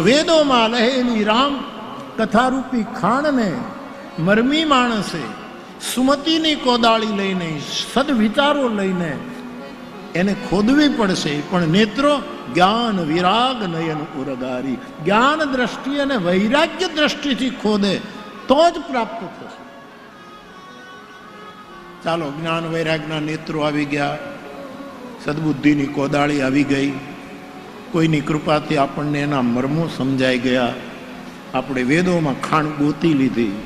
વેદોમાં રહેલી રામ કથારૂપી ખાણને મરમી માણસે સુમતિની કોદાળી લઈને, સદવિચારો લઈને એને ખોદવી પડશે. પણ નેત્રો જ્ઞાન વિરાગ નયન ઉરગારી, જ્ઞાન દ્રષ્ટિ અને વૈરાગ્ય દ્રષ્ટિથી ખોદે તો જ પ્રાપ્ત થશે. ચાલો, જ્ઞાન વૈરાગના નેત્રો આવી ગયા, સદબુદ્ધિની કોદાળી આવી ગઈ, કોઈની કૃપાથી આપણને એના મર્મો સમજાઈ ગયા. આપણે વેદોમાં ખાણ ગોતી લીધી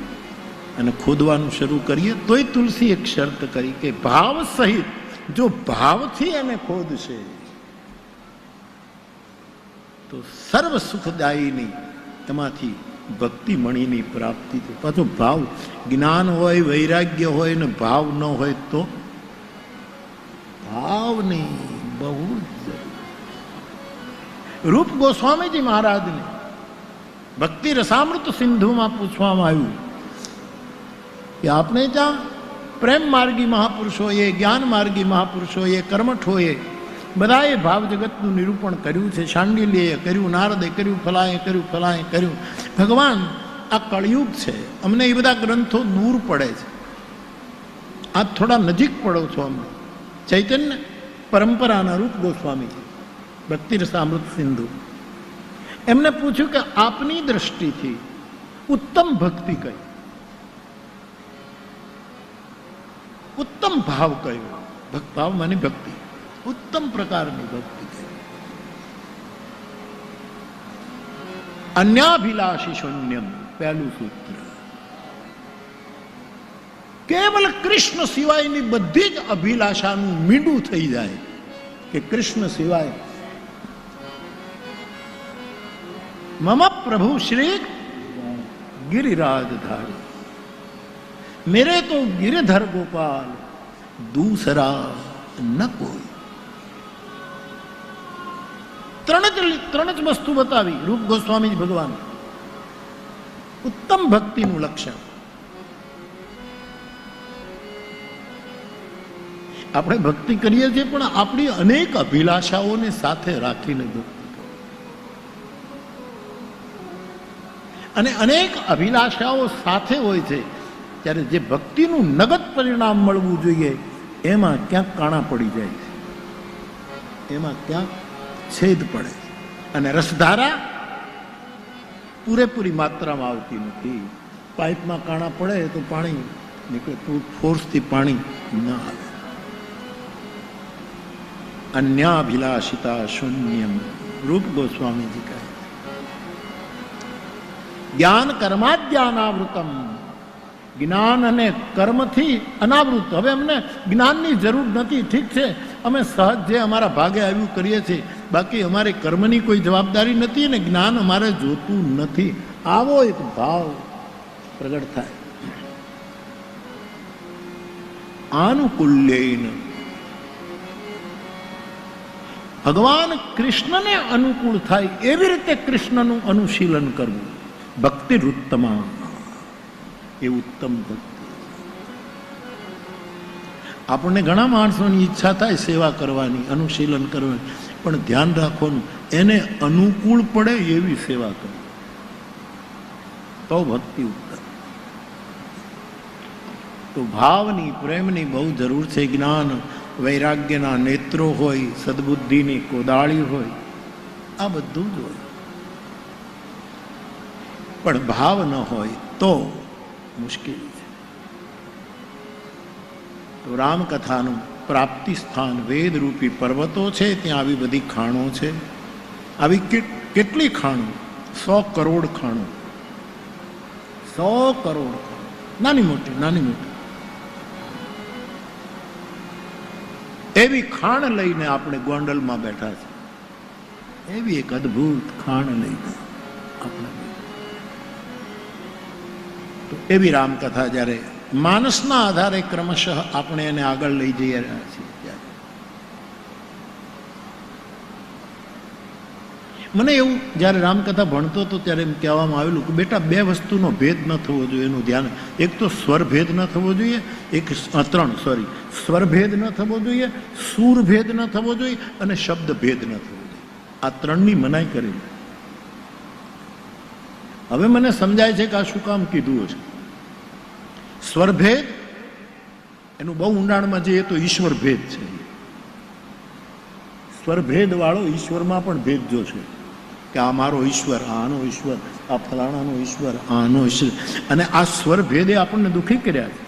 અને ખોદવાનું શરૂ કરીએ. તોય તુલસી એક શરત કરી કે ભાવ સહિત, જો ભાવથી એને ખોદશે તો સર્વ સુખદાયીની એમાંથી ભક્તિ મણીની પ્રાપ્તિ છે. પાછો ભાવ, જ્ઞાન હોય, વૈરાગ્ય હોય ને ભાવ ન હોય તો ભાવની બહુ જ. રૂપ ગોસ્વામીજી મહારાજને ભક્તિ રસામૃત સિંધુમાં પૂછવામાં આવ્યું કે આપણે ત્યાં પ્રેમ માર્ગી મહાપુરુષોએ, જ્ઞાન માર્ગી મહાપુરુષોએ, કર્મઠોએ બધાએ ભાવ જગતનું નિરૂપણ કર્યું છે. શાંડિલ્યએ કર્યું, નારદે કર્યું, ફલાએ કર્યું, ફલાએ કર્યું. ભગવાન, આ કળયુગ છે, અમને એ બધા ગ્રંથો દૂર પડે છે, આપ થોડા નજીક પડો છો અમને. ચૈતન્ય પરંપરાના રૂપ ગોસ્વામી ભક્તિ રસામૃત સિંધુ, એમને પૂછ્યું કે આપની દ્રષ્ટિથી ઉત્તમ ભક્તિ કઈ, ઉત્તમ ભાવ કયો? ભાવ માની ભક્તિ, ઉત્તમ પ્રકારની ભક્તિ કઈ? અન્યાભિલાષી શૂન્યમ, પહેલું સૂત્ર. કેવલ કૃષ્ણ સિવાયની બધી જ અભિલાષાનું મીંડું થઈ જાય કે કૃષ્ણ સિવાય. મમ પ્રભુ શ્રી गिरिराजधारी, मेरे तो गिरधर गोपाल दूसरा न कोई. ત્રણ જ વસ્તુ બતાવી રૂપ ગોસ્વામી ભગવાન. ઉત્તમ ભક્તિનું લક્ષણ. આપણે ભક્તિ કરીએ છીએ પણ આપણી અનેક અભિલાષાઓને સાથે રાખીને ભક્તિ, અને અનેક અભિલાષાઓ સાથે હોય છે ત્યારે જે ભક્તિનું નગદ પરિણામ મળવું જોઈએ એમાં ક્યાંક કાણા પડી જાય છે, એમાં ક્યાંક છેદ પડે. અને રસધારા પૂરેપૂરી માત્રામાં આવતી નથી. પાઇપમાં કાણા પડે તો પાણી નીકળે, ફોર્સથી પાણી ન આવે. અન્યાભિલાષિતા શૂન્યમ, રૂપ ગોસ્વામીજી કહે. જ્ઞાન કર્માદ્યાનાવૃતમ, જ્ઞાન અને કર્મથી અનાવૃત. હવે અમને જ્ઞાનની જરૂર નથી, ઠીક છે, અમે સહજ જે અમારા ભાગે આવ્યું કરીએ છીએ, બાકી અમારે કર્મની કોઈ જવાબદારી નથી અને જ્ઞાન અમારે જોતું નથી. આવો એક ભાવ પ્રગટ થાય. આનુકૂલ્યેન, ભગવાન કૃષ્ણને અનુકૂળ થાય એવી રીતે કૃષ્ણનું અનુશીલન કરવું. ભક્તિ ઉત્તમા, એ ઉત્તમ ભક્તિ. આપણને ઘણા માણસોની ઈચ્છા થાય સેવા કરવાની, અનુશીલન કરવાની, પણ ધ્યાન રાખવાનું એને અનુકૂળ પડે એવી સેવા કરવી, તો ભક્તિ ઉત્તમ. તો ભાવની, પ્રેમની બહુ જરૂર છે. જ્ઞાન વૈરાગ્યના નેત્રો હોય, સદબુદ્ધિની કોદાળી હોય, આ બધું જ હોય. પણ ભાવ ન હોય તો મુશ્કેલી છે. તો રામકથાનું પ્રાપ્તિ સ્થાન વેદરૂપી પર્વતો છે, ત્યાં આવી બધી ખાણો છે. આવી કેટલી ખાણો? 100 કરોડ ખાણો. 100 કરોડ ખાણો, નાની મોટી, નાની મોટી. એવી ખાણ લઈને આપણે ગોંડલમાં બેઠા છે. એવી એક અદભુત ખાણ લઈને આપણે, એવી રામકથા જ્યારે માનસના આધારે ક્રમશઃ આપણે એને આગળ લઈ જઈ રહ્યા છીએ. મને એવું જ્યારે રામકથા ભણતો હતો ત્યારે એમ કહેવામાં આવેલું કે બેટા બે વસ્તુનો ભેદ ન થવો જોઈએ, એનું ધ્યાન. એક તો સ્વરભેદ ન થવો જોઈએ, સ્વરભેદ ન થવો જોઈએ, સૂરભેદ ન થવો જોઈએ અને શબ્દભેદ ન થવો જોઈએ. આ ત્રણની મનાઈ કરી. હવે મને સમજાય છે કે આ શું કામ કીધું છે. સ્વરભેદ એનું બહુ ઊંડાણમાં જઈએ તો ઈશ્વર ભેદ છે. સ્વરભેદ વાળો ઈશ્વરમાં પણ ભેદ જો છે કે આ મારો ઈશ્વર, આનો ઈશ્વર, આ ફલાણાનો ઈશ્વર, આનો ઈશ્વર. અને આ સ્વરભેદે આપણને દુઃખી કર્યા છે.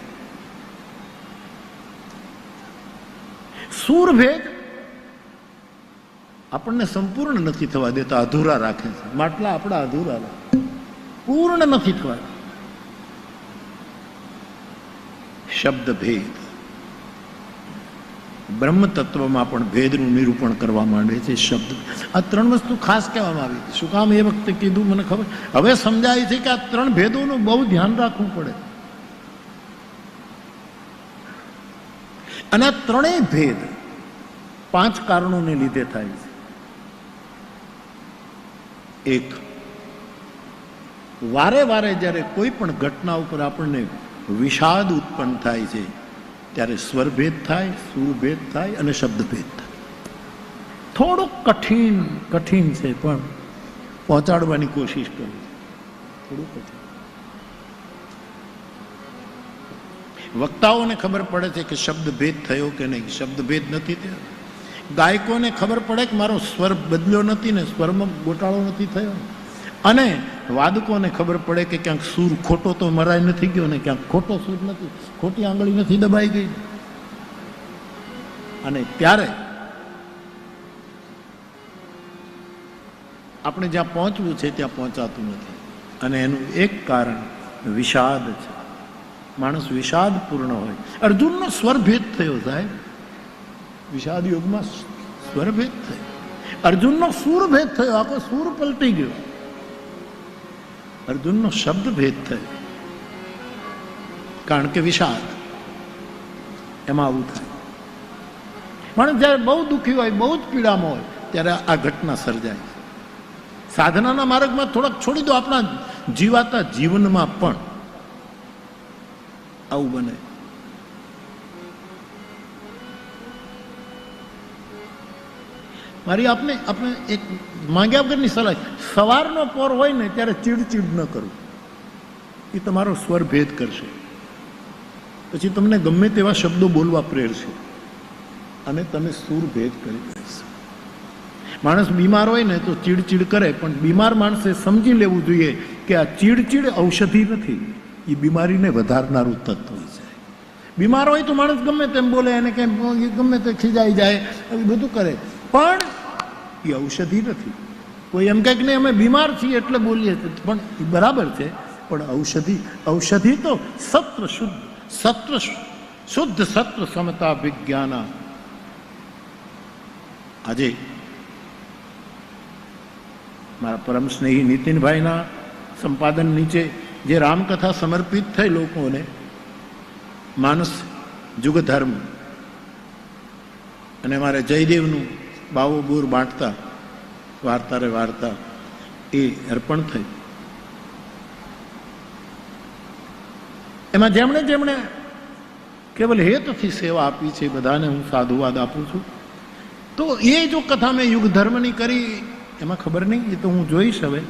સૂરભેદ આપણને સંપૂર્ણ નથી થવા દેતા, અધૂરા રાખે છે. માટલા આપણા અધૂરા રાખે, પૂર્ણ નથી થવા. શબ્દભેદ બ્રહ્મ તત્વમાં પણ ભેદનું નિરૂપણ કરવા માંડે છે. શબ્દ, આ ત્રણ વસ્તુ ખાસ કહેવામાં આવી. શું કામ એ વખતે કીધું મને ખબર. હવે સમજાય છે કે આ ત્રણ ભેદોનું બહુ ધ્યાન રાખવું પડે. અને આ ત્રણેય ભેદ 5 કારણોને લીધે થાય છે. એક, વારે વારે જ્યારે કોઈ પણ ઘટના ઉપર આપણને વિષાદ ઉત્પન્ન થાય છે ત્યારે સ્વરભેદ થાય, સુરભેદ થાય અને શબ્દભેદ થાય. થોડુંક કઠિન છે પણ પહોંચાડવાની કોશિશ કરું. થોડું કઠિન. વક્તાઓને ખબર પડે છે કે શબ્દભેદ થયો કે નહીં, શબ્દભેદ નથી થયો. ગાયકોને ખબર પડે કે મારો સ્વર બદલ્યો નથી ને, સ્વરમાં ગોટાળો નથી થયો. અને વાદકોને ખબર પડે કે ક્યાંક સૂર ખોટો તો મરાય નથી ગયો ને ક્યાંક ખોટો સૂર નથી, ખોટી આંગળી નથી દબાઈ ગઈ. અને ત્યારે આપણે જ્યાં પહોંચવું છે ત્યાં પહોંચાતું નથી. અને એનું એક કારણ વિષાદ છે. માણસ વિષાદ પૂર્ણ હોય. અર્જુનનો સ્વરભેદ થયો સાહેબ, વિષાદ યુગમાં સ્વરભેદ થયો. અર્જુનનો સૂરભેદ થયો, આખો સૂર પલટી ગયો. અર્જુનનો શબ્દભેદ થયો, કારણ કે વિષાદ. એમાં આવું થાય. માણસ જ્યારે બહુ દુઃખી હોય, બહુ જ પીડામાં હોય ત્યારે આ ઘટના સર્જાય. સાધનાના માર્ગમાં થોડાક છોડી દો, આપણા જીવાતા જીવનમાં પણ આવું બને. મારી આપણે એક માંગ્યા વગરની સલાહ, સવારનો પોર હોય ને ત્યારે ચીડચીડ ન કરવું. એ તમારો સ્વરભેદ કરશે. પછી તમને ગમે તેવા શબ્દો બોલવા પ્રેરશે અને તમે સુરભેદ કરી દેશો. માણસ બીમાર હોય ને તો ચીડચીડ કરે, પણ બીમાર માણસે સમજી લેવું જોઈએ કે આ ચીડચીડ ઔષધિ નથી, એ બીમારીને વધારનારું તત્વ છે. બીમાર હોય તો માણસ ગમે તેમ બોલે, એને કંઈ ગમે તે ખીજાઈ જાય, એ બધું કરે, પણ એ ઔષધિ નથી. કોઈ એમ કહે કે નહીં અમે બીમાર છીએ એટલે બોલીએ, પણ એ બરાબર છે, પણ ઔષધિ તો સત્વ શુદ્ધ સત્વ સમતા વિજ્ઞાન. આજે મારા પરમ સ્નેહી નીતિનભાઈના સંપાદન નીચે જે રામકથા સમર્પિત થઈ લોકોને, માનસ જુગ ધર્મ, અને મારે જયદેવનું બાવો બોર બાંટતા વાર્તા રે વાર્તા એ અર્પણ થઈ. એમાં જેમણે કેવલ હેતથી સેવા આપી છે, બધાને હું સાધુવાદ આપું છું. તો એ જો કથા મેં યુગ ધર્મની કરી, એમાં ખબર નહીં, એ તો હું જોઈશ હવે.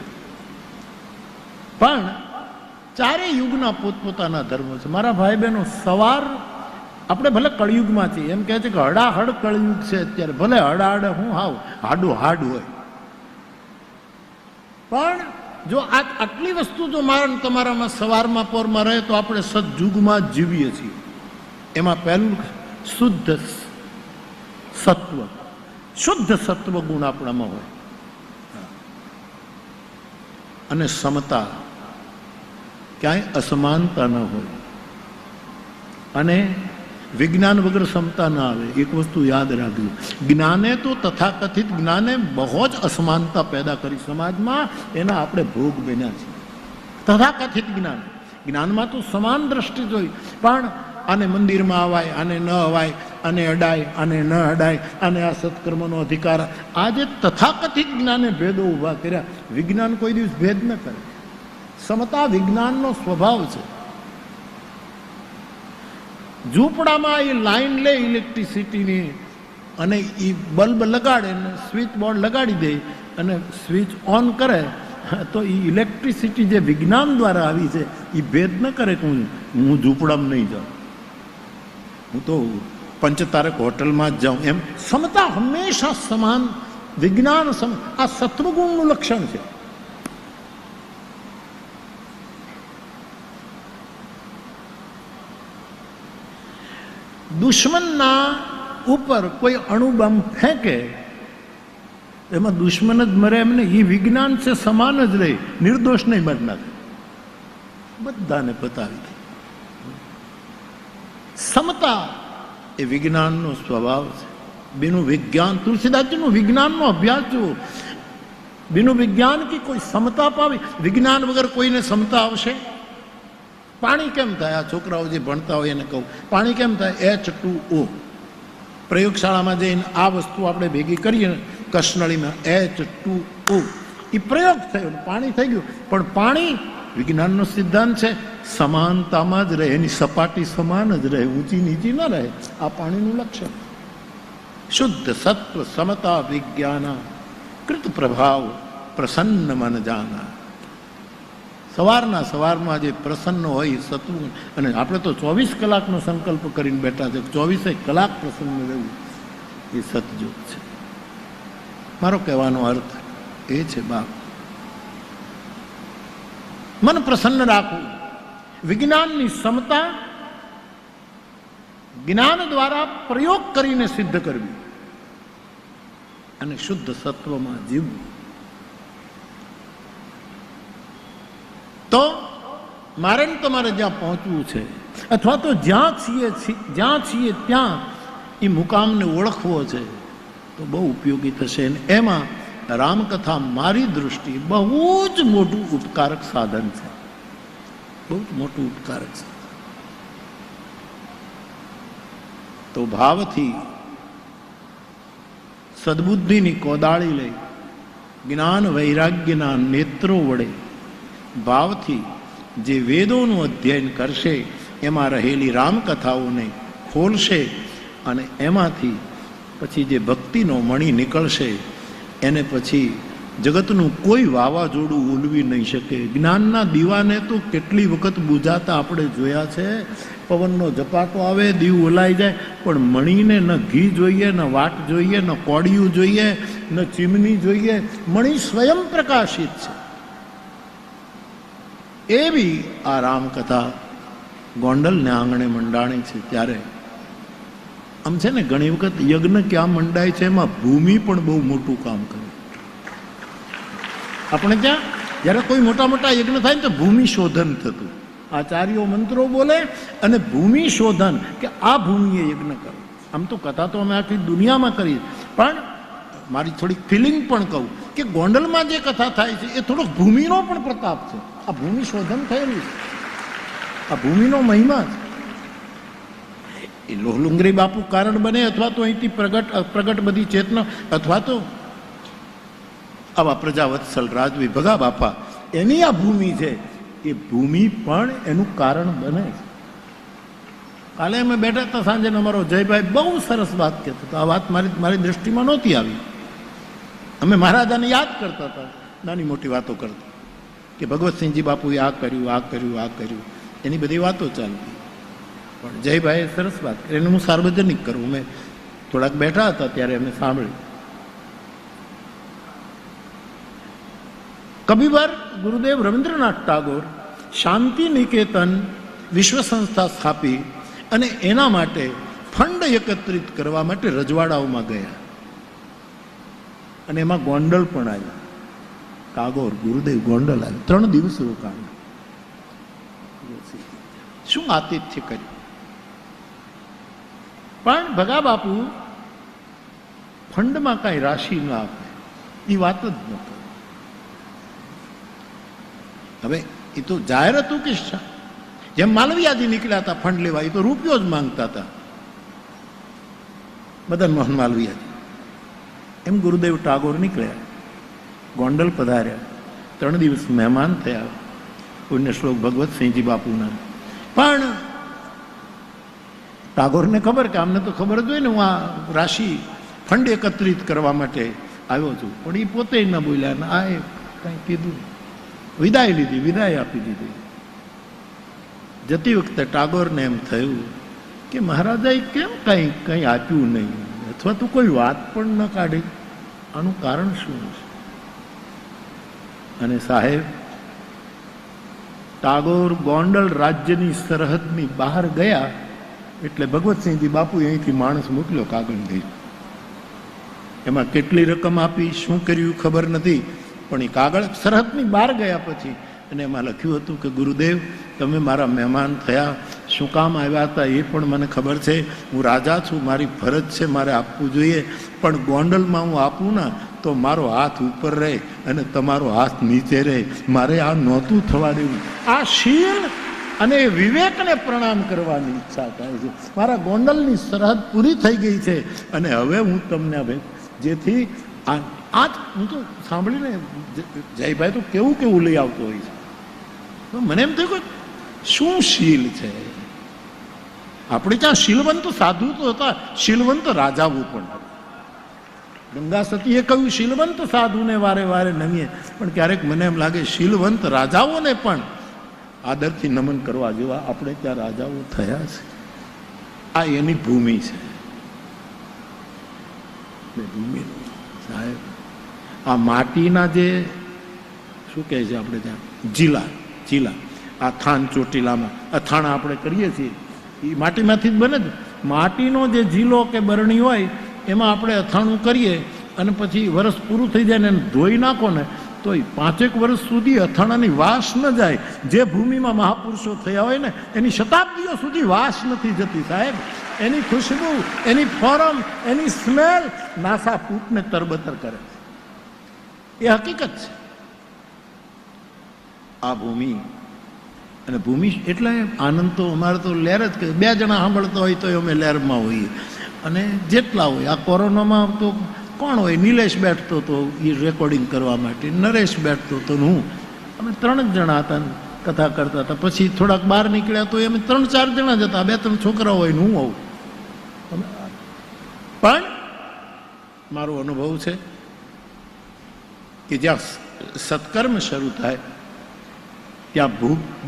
પણ ચારે યુગના પોતપોતાના ધર્મો છે. મારા ભાઈ બહેનો, સવાર આપણે ભલે કળિયુગમાં છીએ, એમ કહે છે કે હડાહડ કળિયુગ છે અત્યારે, ભલે હડાહડ હું હાડું હોય, પણ જો આટલી વસ્તુ જો મારા તમારામાં સવારમાં પોરમાં રહે તો આપણે સદયુગમાં જ જીવીએ છીએ. એમાં પહેલું શુદ્ધ સત્વ ગુણ આપણામાં હોય, અને સમતા, ક્યાંય અસમાનતા ન હોય, અને વિજ્ઞાન વગર સમતા ના આવે. એક વસ્તુ યાદ રાખજો, જ્ઞાને તો તથાકથિત જ્ઞાને બહુ જ અસમાનતા પેદા કરી સમાજમાં, એના આપણે ભોગ બન્યા છીએ. તથાકથિત જ્ઞાનમાં તો સમાન દ્રષ્ટિ જોઈ, પણ આને મંદિરમાં અવાય, આને ન અવાય, આને અડાય, આને ન અડાય, આને આ સત્કર્મનો અધિકાર. આ જે તથાકથિત જ્ઞાને ભેદો ઊભા કર્યા, વિજ્ઞાન કોઈ દિવસ ભેદ ન કરે. સમતા વિજ્ઞાનનો સ્વભાવ છે. ઝૂંપડામાં એ લાઈન લે ઇલેક્ટ્રિસિટીની અને એ બલ્બ લગાડે ને સ્વિચ બોર્ડ લગાડી દે અને સ્વિચ ઓન કરે, તો એ ઇલેક્ટ્રિસિટી જે વિજ્ઞાન દ્વારા આવી છે એ ભેદ ન કરે કે હું ઝૂંપડામાં નહીં જાઉં, હું તો પંચતારક હોટલમાં જ જાઉં. એમ સમતા હંમેશા સમાન વિજ્ઞાન આ સત્વગુણનું લક્ષણ છે. દુશ્મનના ઉપર કોઈ અણુબમ ફેંકે એમાં દુશ્મન જ મરે એમને, એ વિજ્ઞાન છે, સમાન જ રહે, નિર્દોષ નહીં મરી નાખે, બધાને પતાવી દે. સમતા એ વિજ્ઞાનનો સ્વભાવ છે. बिनु विज्ञान तुलसीदास जी विज्ञान नो अभ्यास जो बिनु विज्ञान की कोई समता पावी. विज्ञान वगर कोई ने समता आवशे? पाणी केम थाय? आ छोकराओ जे भणता होय एने कहूं पाणी केम थाय? H2O. प्रयोगशाला में जईने आ वस्तु आपणे भेगी करीए कशनळी में H2O ई प्रयोग थयो, पाणी थई गयुं. पण पाणी विज्ञान नो सिद्धांत है समानता में ज रहे, एनी सपाटी समान ज रहे, ऊंची नीची न रहे. आ पाणीनुं लक्षण. शुद्ध सत्व समता विज्ञान कृत प्रभाव प्रसन्न मन जाना. सवारना सवारमां जे प्रसन्न होय सत्व, अने आपणे तो 24 कलाकनो संकल्प करीने बैठा छे, 24 कलाक प्रसन्न रहेवुं ए सतयोग छे. मारो कहेवानो अर्थ ए छे बाप, मन प्रसन्न राखવું, विज्ञाननी समता ज्ञान द्वारा प्रयोग करीने सिद्ध करवी અને શુદ્ધ સત્વમાં જીવવું. તો મારે ને તમારે જ્યાં પહોંચવું છે અથવા તો જ્યાં છીએ ત્યાં એ મુકામને ઓળખવો છે તો બહુ ઉપયોગી થશે. અને એમાં રામકથા મારી દૃષ્ટિ બહુ જ મોટું ઉપકારક સાધન છે, બહુ જ મોટું ઉપકારક છે. તો ભાવથી સદબુદ્ધિની કોદાળી લઈ જ્ઞાન વૈરાગ્યના નેત્રો વડે ભાવથી જે વેદોનું અધ્યયન કરશે, એમાં રહેલી રામકથાઓને ખોલશે અને એમાંથી પછી જે ભક્તિનો મણિ નીકળશે એને પછી જગતનું કોઈ વાવાઝોડું ઉલવી નહીં શકે. જ્ઞાનના દીવાને તો કેટલી વખત બુઝાતા આપણે જોયા છે. પવનનો ઝપાટો આવે, દીવ ઓલાઈ જાય, પણ મણીને ન ઘી જોઈએ, ન વાટ જોઈએ, ન કોડિયું જોઈએ, ન ચીમની જોઈએ. મણી સ્વયં પ્રકાશિત છે. એવી આ રામકથા ગોંડલને આંગણે મંડાણી છે. ત્યારે આમ છે ને ઘણી વખત યજ્ઞ ક્યાં મંડાય છે એમાં ભૂમિ પણ બહુ મોટું કામ કરે. આપણે ત્યાં જ્યારે કોઈ મોટા મોટા યજ્ઞ થાય ને તો ભૂમિ શોધન થતું, આચાર્યો મંત્રો બોલે અને ભૂમિ શોધન કે આ ભૂમિએ યજ્ઞ કરો. આમ તો કથા તો અમે આખી દુનિયામાં કરી, પણ મારી થોડીક ફિલિંગ પણ કહું કે ગોંડલમાં જે કથા થાય છે એ થોડોક ભૂમિનો પણ પ્રતાપ છે. આ ભૂમિ શોધન થયેલું છે, આ ભૂમિનો મહિમા છે. એ લોહલુંગરી બાપુ કારણ બને અથવા તો અહીંથી પ્રગટ બધી ચેતના, અથવા તો આવા પ્રજાવત્સલ રાજવી ભગા બાપા એની આ ભૂમિ છે, એ ભૂમિ પણ એનું કારણ બને છે. કાલે અમે બેઠા હતા સાંજે, અમારો જયભાઈ બહુ સરસ વાત કહેતો હતો. આ વાત મારી દ્રષ્ટિમાં નહોતી આવી. અમે મહારાજાને યાદ કરતા હતા, નાની મોટી વાતો કરતા કે ભગવતસિંહજી બાપુએ આ કર્યું, આ કર્યું, આ કર્યું, એની બધી વાતો ચાલતી. પણ જયભાઈએ સરસ વાત કરી, એને હું સાર્વજનિક કરું. અમે થોડાક બેઠા હતા ત્યારે અમે સાંભળ્યું. કબીર ગુરુદેવ રવિન્દ્રનાથ ટાગોર શાંતિ નિકેતન વિશ્વ સંસ્થા સ્થાપી અને એના માટે ફંડ એકત્રિત કરવા માટે રજવાડાઓમાં ગયા અને એમાં ગોંડલ પણ આવ્યા. ટાગોર ગુરુદેવ ગોંડલ આવ્યા, 3 દિવસ રોકાણ. શું આતિથ્ય કર્યું. પણ ભગા બાપુ ફંડમાં કાંઈ રાશિ ના આપે, એ વાત જ નહોતો. હવે એ તો જાહેર હતું કે જેમ માલવિયાજી નીકળ્યા હતા ફંડ લેવા, એ તો રૂપિયો જ માંગતા હતા, મદન મોહન માલવિયાજી. એમ ગુરુદેવ ટાગોર નીકળ્યા, ગોંડલ પધાર્યા, 3 દિવસ મહેમાન થયા પુણ્ય શ્લોક ભગવતસિંહજી બાપુના. પણ ટાગોરને ખબર કે આમને તો ખબર જ હોય ને, હું આ રાશિ ફંડ એકત્રિત કરવા માટે આવ્યો છું. પણ એ પોતે ન બોલ્યા ને આ કંઈ કીધું, વિદાય લીધી, વિદાય આપી દીધી. જતી વખતે ટાગોરને એમ થયું કે મહારાજાએ કેમ કંઈ આપ્યું નહીં, અથવા તો કોઈ વાત પણ ન કાઢી, આનું કારણ શું છે? અને સાહેબ, ટાગોર ગોંડલ રાજ્યની સરહદની બહાર ગયા એટલે ભગવતસિંહજી બાપુ અહીંથી માણસ મોકલ્યો કાગળ દઈ. એમાં કેટલી રકમ આપી, શું કર્યું ખબર નથી, પણ એ કાગળ સરહદની બહાર ગયા પછી અને એમાં લખ્યું હતું કે ગુરુદેવ, તમે મારા મહેમાન થયા, શું કામ આવ્યા હતા એ પણ મને ખબર છે, હું રાજા છું, મારી ફરજ છે, મારે આપવું જોઈએ, પણ ગોંડલમાં હું આપું ને તો મારો હાથ ઉપર રહે અને તમારો હાથ નીચે રહે, મારે આ નહોતું થવા દેવું. આ શીલ અને વિવેકને પ્રણામ કરવાની ઈચ્છા થાય છે. મારા ગોંડલની સરહદ પૂરી થઈ ગઈ છે અને હવે હું તમને હવે જેથી આ હું તો સાંભળીને જયભાઈ તો કેવું કેવું લઈ આવતો હોય છે, તો મને એમ થયું કે શું શીલ છે. આપણે ત્યાં શીલવંત સાધુ તો હતા, શીલવંત રાજાઓ પણ હતા. ગંગા સતીએ કહ્યું શીલવંત સાધુને વારે વારે નમીએ, પણ ક્યારેક મને એમ લાગે શીલવંત રાજાઓને પણ આદરથી નમન કરવા જેવા આપણે ત્યાં રાજાઓ થયા છે. આ એની ભૂમિ છે. ભૂમિ સાહેબ, આ માટીના જે શું કહે છે આપણે ત્યાં ચીલા, આ થાન ચોટીલામાં અથાણા આપણે કરીએ છીએ એ માટીમાંથી જ બને જ. માટીનો જે જીલો કે બરણી હોય એમાં આપણે અથાણું કરીએ અને પછી વરસ પૂરું થઈ જાય ને એને ધોઈ નાખો ને તો 5 વર્ષ સુધી અથાણાની વાસ ન જાય. જે ભૂમિમાં મહાપુરુષો થયા હોય ને એની શતાબ્દીઓ સુધી વાસ નથી જતી સાહેબ. એની ખુશ્બુ, એની ફોરમ, એની સ્મેલ નાસા પૂટને તરબતર કરે છે. એ હકીકત છે. આ ભૂમિ અને ભૂમિ એટલે આનંદ તો અમારે તો લહેર જ કે 2 જણા સાંભળતા હોય તો અમે લહેરમાં હોઈએ અને જેટલા હોય. આ કોરોનામાં તો કોણ હોય, નિલેશ બેઠતો હતો એ રેકોર્ડિંગ કરવા માટે, નરેશ બેઠતો હતો, હું, અમે 3 જ જણા હતા કથા કરતા હતા. પછી થોડાક બહાર નીકળ્યા તો અમે 3-4 જણા જ હતા, 2-3 છોકરાઓ હોય ને હું હોઉં. પણ મારો અનુભવ છે કે જ્યાં સત્કર્મ શરૂ થાય ત્યાં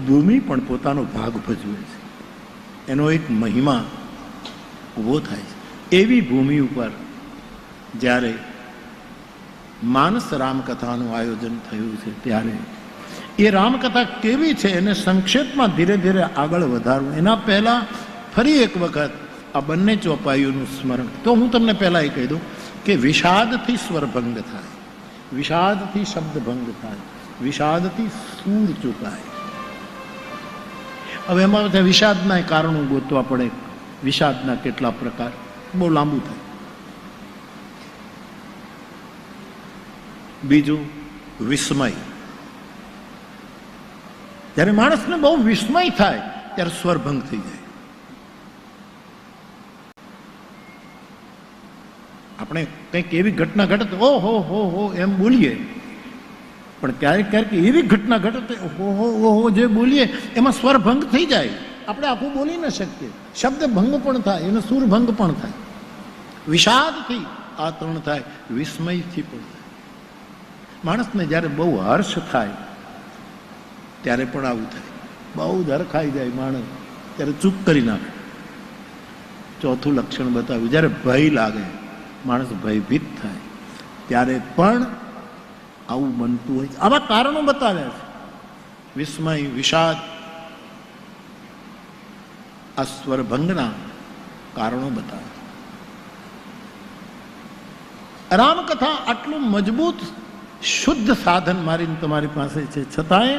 ભૂમિ પણ પોતાનો ભાગ ભજવે છે, એનો એક મહિમા ઊભો થાય છે. એવી ભૂમિ ઉપર જ્યારે માનસ રામકથાનું આયોજન થયું છે ત્યારે એ રામકથા કેવી છે એને સંક્ષેપમાં ધીરે ધીરે આગળ વધારવું. એના પહેલાં ફરી એક વખત આ બંને ચોપાઈઓનું સ્મરણ. તો હું તમને પહેલાં એ કહી દઉં કે વિષાદથી સ્વરભંગ થાય, વિષાદથી શબ્દભંગ થાય, વિષાદથી સૂર ચૂકાય. હવે એમાં વિષાદના કારણો ગોતવા પડે, વિષાદના કેટલા પ્રકાર, બહુ લાંબુ થાય. બીજું વિસ્મય. જ્યારે માણસને બહુ વિસ્મય થાય ત્યારે સ્વરભંગ થઈ જાય. આપણે કંઈક એવી ઘટના ઘટે તો ઓહો હો હો એમ બોલીએ, પણ ક્યારેક ક્યારેક એવી ઘટના ઘટે ઓહો ઓહો જે બોલીએ એમાં સ્વરભંગ થઈ જાય. આપણે આખું બોલી ન શકીએ. શબ્દ ભંગ પણ થાય, એનો સુરભંગ પણ થાય. વિષાદથી આ 3 થાય, વિસ્મયથી પણ થાય. માણસને જ્યારે બહુ હર્ષ થાય ત્યારે પણ આવું થાય. બહુ જ હરખાઈ જાય માણસ ત્યારે ચૂપ કરી નાખે. ચોથું લક્ષણ બતાવ્યું, જ્યારે ભય લાગે, માણસ ભયભીત થાય ત્યારે પણ આવું બનતું હોય છે. આવા કારણો બતાવ્યા છે. વિસ્મય, વિષાદ, આ સ્વરભંગના કારણો બતાવે. રામકથા આટલું મજબૂત શુદ્ધ સાધન મારીને તમારી પાસે છે, છતાંય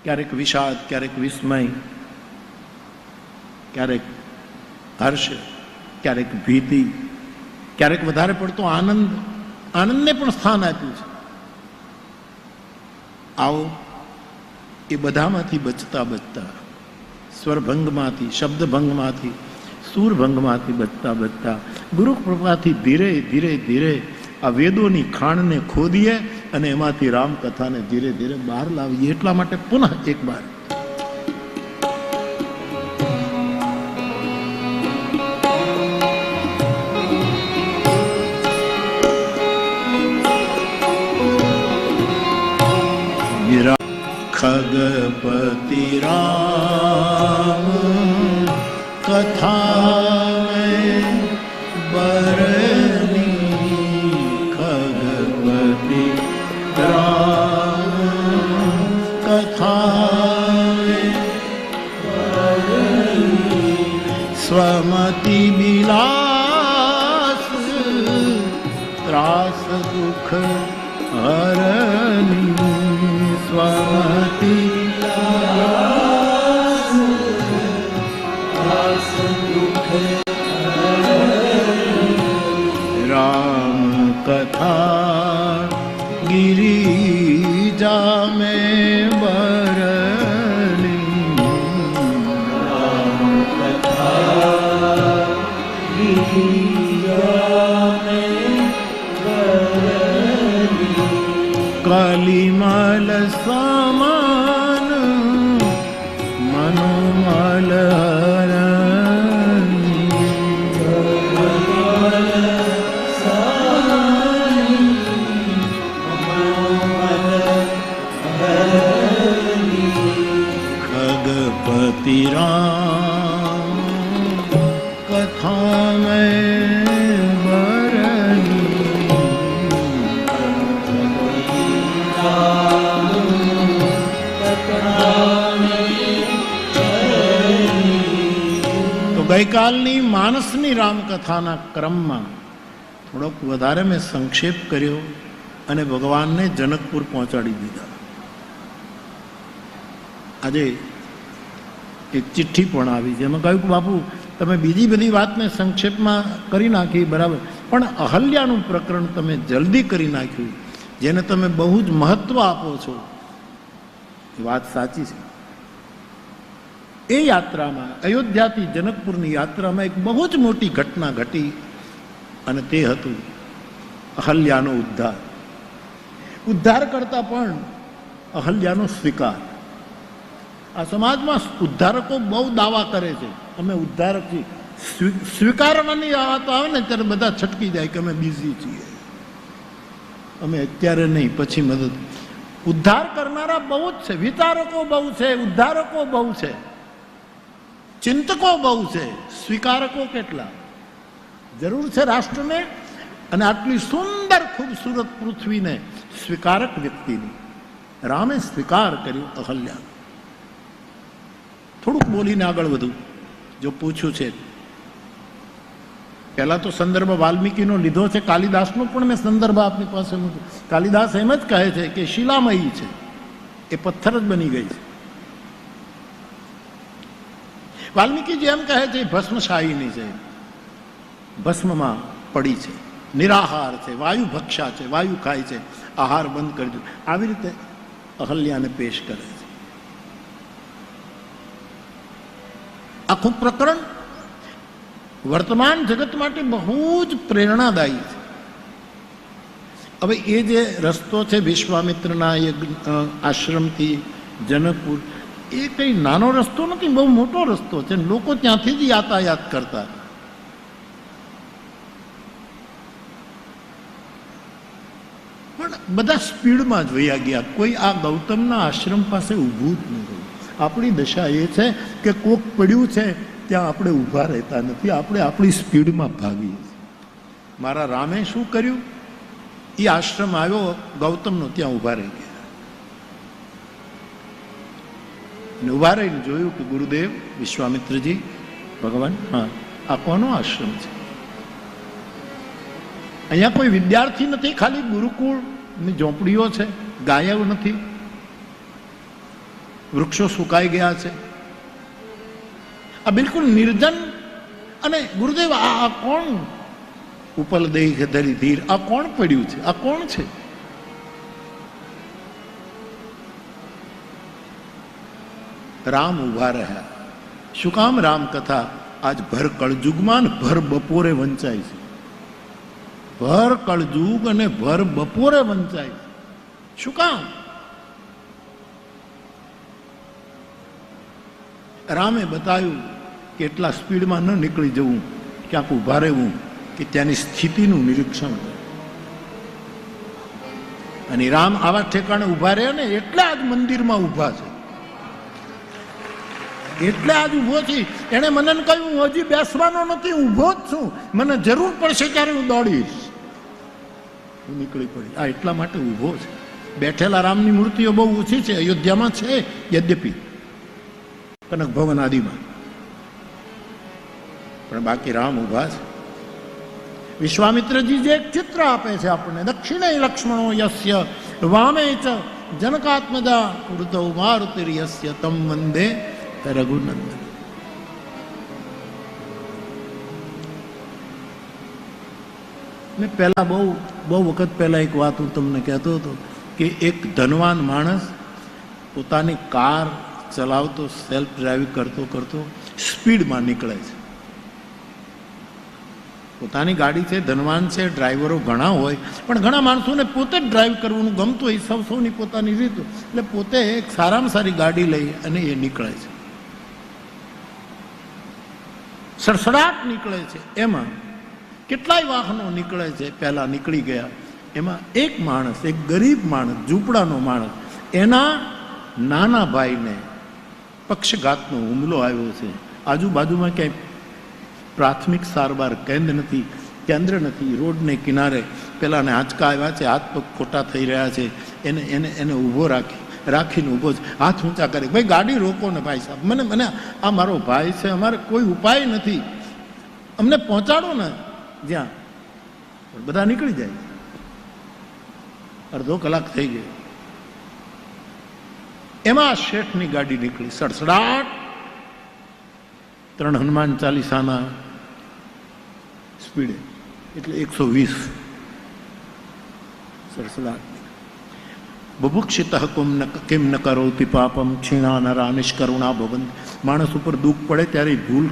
ક્યારેક વિષાદ, ક્યારેક વિસ્મય, ક્યારેક હર્ષ, ક્યારેક ભીતિ, ક્યારેક વધારે પડતો આનંદ, આનંદને પણ સ્થાન આપ્યું છે. આવો એ બધામાંથી બચતા બચતા, સ્વરભંગમાંથી, શબ્દભંગમાંથી, સૂરભંગમાંથી બચતા બચતા ગુરુ કૃપાથી ધીરે ધીરે ધીરે આ વેદોની ખાણને ખોદીએ અને એમાંથી રામકથાને ધીરે ધીરે બહાર લાવીએ. એટલા માટે પુનઃ એક બાર खगपति राम कथा में बरनी, खगपति राम कथा में बरनी, स्वमति बिलास त्रास दुख हरनी, स्वमति बिलास त्रास दुख हरनी, राम कथा गिरिजा में बरनी, राम कथा गिरिजा में बरनी, कलिमल समान मनोमल हरनी, कलिमल समान मनोमल हरनी, खगपति राम कथा में ગઈકાલની માનસની રામકથાના ક્રમમાં થોડોક વધારે મેં સંક્ષેપ કર્યો અને ભગવાનને જનકપુર પહોંચાડી દીધા. આજે એક ચિઠ્ઠી પણ આવી છે, એમાં કહ્યું કે બાપુ તમે બીજી બધી વાતને સંક્ષેપમાં કરી નાખી બરાબર, પણ અહલ્યાનું પ્રકરણ તમે જલ્દી કરી નાખ્યું, જેને તમે બહુ જ મહત્વ આપો છો. એ વાત સાચી છે. એ યાત્રામાં, અયોધ્યાથી જનકપુરની યાત્રામાં એક બહુ જ મોટી ઘટના ઘટી અને તે હતું અહલ્યાનો ઉદ્ધાર. ઉદ્ધાર કરતા પણ અહલ્યાનો સ્વીકાર. આ સમાજમાં ઉદ્ધારકો બહુ દાવા કરે છે, અમે ઉદ્ધારક છીએ. સ્વીકારવાની વાત આવે ને ત્યારે બધા છટકી જાય કે અમે બિઝી છીએ, અમે અત્યારે નહીં, પછી મદદ. ઉદ્ધાર કરનારા બહુ જ છે, વિચારકો બહુ છે, ઉદ્ધારકો બહુ છે, ચિંતકો બહુ છે, સ્વીકારકો કેટલા? જરૂર છે રાષ્ટ્રને અને આટલી સુંદર ખૂબસૂરત પૃથ્વીને સ્વીકારક વ્યક્તિની. રામે સ્વીકાર કર્યો અહલ્યા. થોડુંક બોલીને આગળ વધુ જો પૂછ્યું છે. પહેલા તો સંદર્ભ વાલ્મીકીનો લીધો છે, કાલિદાસનો પણ મેં સંદર્ભ આપની પાસે મૂક્યો. કાલિદાસ એમ જ કહે છે કે શિલામયી છે, એ પથ્થર જ બની ગઈ છે. વાલ્મીકી એમ કહે છે ભસ્મશાહીની છે, ભસ્મમાં પડી છે, નિરાહાર છે, વાયુ ભક્ષા છે, વાયુ ખાય છે, આહાર બંધ કરી દીધો. આવી રીતે અહલ્યાને પેશ કરે છે. આખું પ્રકરણ વર્તમાન જગત માટે બહુ જ પ્રેરણાદાયી છે. હવે એ જે રસ્તો છે વિશ્વામિત્રના આશ્રમથી જનકપુર, એ કંઈ નાનો રસ્તો નથી, બહુ મોટો રસ્તો છે. લોકો ત્યાંથી જ યાતાયાત કરતા. પણ બધા સ્પીડમાં જ વયા ગયા. કોઈ આ ગૌતમના આશ્રમ પાસે ઊભું જ નહીં. આપણી દશા એ છે કે કોક પડ્યું છે ત્યાં આપણે ઊભા રહેતા નથી, આપણે આપણી સ્પીડમાં ભાગીએ છીએ. મારા રામે શું કર્યું? એ આશ્રમ આવ્યો ગૌતમનો, ત્યાં ઊભા રહી ગયા. અને ઊભા રહીને જોયું કે ગુરુદેવ વિશ્વામિત્રજી, ભગવાન, હા આ કોનો આશ્રમ છે? અહીંયા કોઈ વિદ્યાર્થી નથી, ખાલી ગુરુકુળની ઝોંપડીઓ છે, ગાયો નથી, વૃક્ષો સુકાઈ ગયા છે, આ બિલકુલ નિર્જન. અને ગુરુદેવ આ કોણ? ઉપલ દેહ ધરી ધીર, આ કોણ પડ્યું છે? આ કોણ છે? રામ ઊભા રહ્યા. શું કામ રામ કથા આજ ભર કળજુગમાં ને ભર બપોરે વંચાય છે? ભર કળજુગ અને ભર બપોરે વંચાય છે. શું કામ? રામે બતાવ્યું કે એટલા સ્પીડમાં ન નીકળી જવું, ક્યાંક ઊભા રહેવું, કે ત્યાંની સ્થિતિનું નિરીક્ષણ કરે. અને રામ આવા ઠેકાણે ઊભા રહ્યા ને એટલે આજ મંદિરમાં ઊભા છે, એટલે આજ ઊભો છે. એને મને કહ્યું હું હજી બેસવાનો નથી, ઊભો જ છું, મને જરૂર પડશે ત્યારે હું દોડીશ. હું નીકળી પડી. આ એટલા માટે ઊભો છે. બેઠેલા રામની મૂર્તિઓ બહુ ઓછી છે, અયોધ્યામાં છે યદ્યપિ, કનક ભવન આદિમાં, પણ બાકી રામ ઊભા છે. વિશ્વામિત્રજી જે એક ચિત્ર આપે છે આપણને, દક્ષિણે લક્ષ્મણો યસ્ય વામે ચ જનકાત્મજા ઉડતો મારુતિર્યસ્ય તમ વંદે રઘુનંદન. મેં પહેલા બહુ વખત પહેલા એક વાત હું તમને કહેતો હતો કે એક ધનવાન માણસ પોતાની કાર ચલાવતો, સેલ્ફ ડ્રાઈવ કરતો સ્પીડમાં નીકળે છે. પોતાની ગાડી છે, ધનવાન છે, ડ્રાઈવરો ઘણા હોય, પણ ઘણા માણસોને પોતે જ ડ્રાઈવ કરવાનું ગમતું હોય, સૌની પોતાની રીત, એટલે પોતે એક સારામાં સારી ગાડી લઈ અને એ નીકળે છે. સડસડાટ નીકળે છે. એમાં કેટલાય વાહનો નીકળે છે, પહેલા નીકળી ગયા. એમાં એક માણસ, એક ગરીબ માણસ, ઝૂંપડાનો માણસ, એના નાના ભાઈને પક્ષઘાતનો હુમલો આવ્યો છે. આજુબાજુમાં ક્યાંય પ્રાથમિક સારવાર કેન્દ્ર નથી, રોડને કિનારે પેલાને આંચકા આવ્યા છે, હાથ પગ ખોટા થઈ રહ્યા છે. એને ઊભો રાખીને ઊભો છે, હાથ ઊંચા કરી, ભાઈ ગાડી રોકો ને ભાઈ સાહેબ, મને આ મારો ભાઈ છે, અમારે કોઈ ઉપાય નથી, અમને પહોંચાડો ને જ્યાં. પણ બધા નીકળી જાય. અડધો કલાક થઈ ગયો. એમાં શેઠની ગાડી નીકળી, સડસડાટ, 3 હનુમાન ચાલીસાના સ્પીડે, એટલે 120. સડસડાટ. બુભુક્ષિતઃ કિમ ન કરોતિ પાપમ ક્ષીણા નરા નિષ્કરુણા ભવંતિ. માણસ ઉપર દુઃખ પડે ત્યારે ભૂલ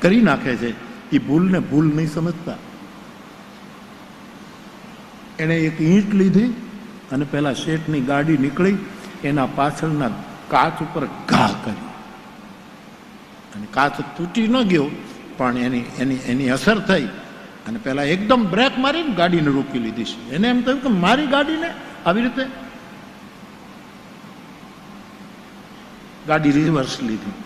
કરી નાખે છે. એ ભૂલને ભૂલ નહીં સમજતા. એણે એક ઈંટ લીધી અને પેલા શેઠની ગાડી નીકળી, એના પાછળના કાચ ઉપર ઘા કરી, અને કાચ તૂટી ન ગયો પણ એની અસર થઈ, અને પેલા એકદમ બ્રેક મારીને ગાડીને રોકી લીધી છે. એને એમ થયું કે મારી ગાડીને આવી રીતે, ગાડી રિવર્સ લીધી.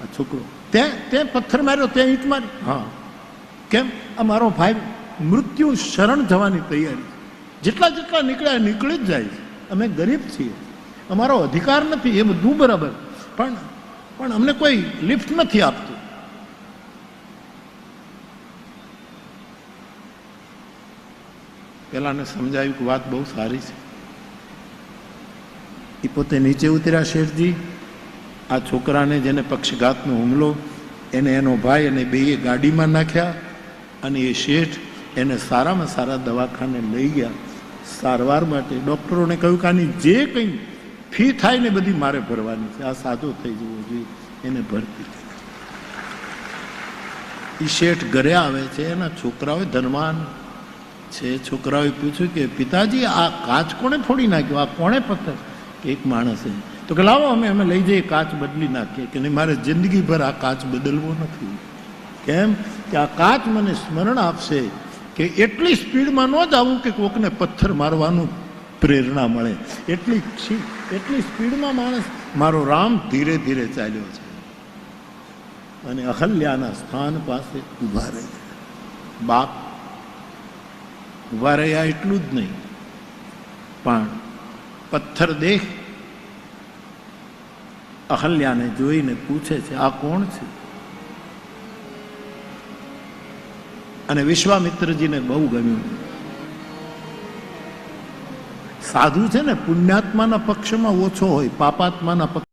આ છોકરો ત્યાં પથ્થર માર્યો, ત્યાં ઈંટ મારી. હા, કેમ? આ મારો ભાઈ મૃત્યુ શરણ જવાની તૈયારી. જેટલા નીકળ્યા નીકળી જ જાય છે. અમે ગરીબ છીએ, અમારો અધિકાર નથી, એ બધું બરાબર, પણ અમને કોઈ લિફ્ટ નથી આપતું. પેલાને સમજાયું કે વાત બહુ સારી છે. એ પોતે નીચે ઉતર્યા શેઠજી. આ છોકરાને જેને પક્ષઘાતનો હુમલો, એને એનો ભાઈ અને બેએ ગાડીમાં નાખ્યા, અને એ શેઠ એને સારામાં સારા દવાખાને લઈ ગયા સારવાર માટે. ડૉક્ટરોને કહ્યું કે આની જે કંઈ ફી થાય ને બધી મારે ભરવાની છે, આ સાજો થઈ જવો જોઈએ. એને ભરતી. એ શેઠ ઘરે આવે છે, એના છોકરાઓ ધનવાન છે. છોકરાઓએ પૂછ્યું કે પિતાજી આ કાચ કોણે ફોડી નાખ્યો, આ કોણે પથ્થર? કે એક માણસે. તો કે લાવો અમે લઈ જઈએ, કાચ બદલી નાખીએ. કે નહીં, મારે જિંદગીભર આ કાચ બદલવો નથી. કેમ? કે આ કાચ મને સ્મરણ આપશે કે એટલી સ્પીડમાં ન જવું કે કોકને પથ્થર મારવાનું પ્રેરણા મળે. એટલી સ્પીડમાં માણસ, મારો રામ ધીરે ધીરે ચાલ્યો છે અને અહલ્યાના સ્થાન પાસે ઊભા રહ્યા. બાપ ઊભા રહ્યા એટલું જ નહીં, પણ પથ્થર દેખ અહલ્યાને જોઈને પૂછે છે, આ કોણ છે? અને વિશ્વામિત્રજીને બહુ ગમ્યું. સાધુ છે ને પુણ્યાત્માના પક્ષમાં ઓછો હોય, પાપાત્માના પક્ષ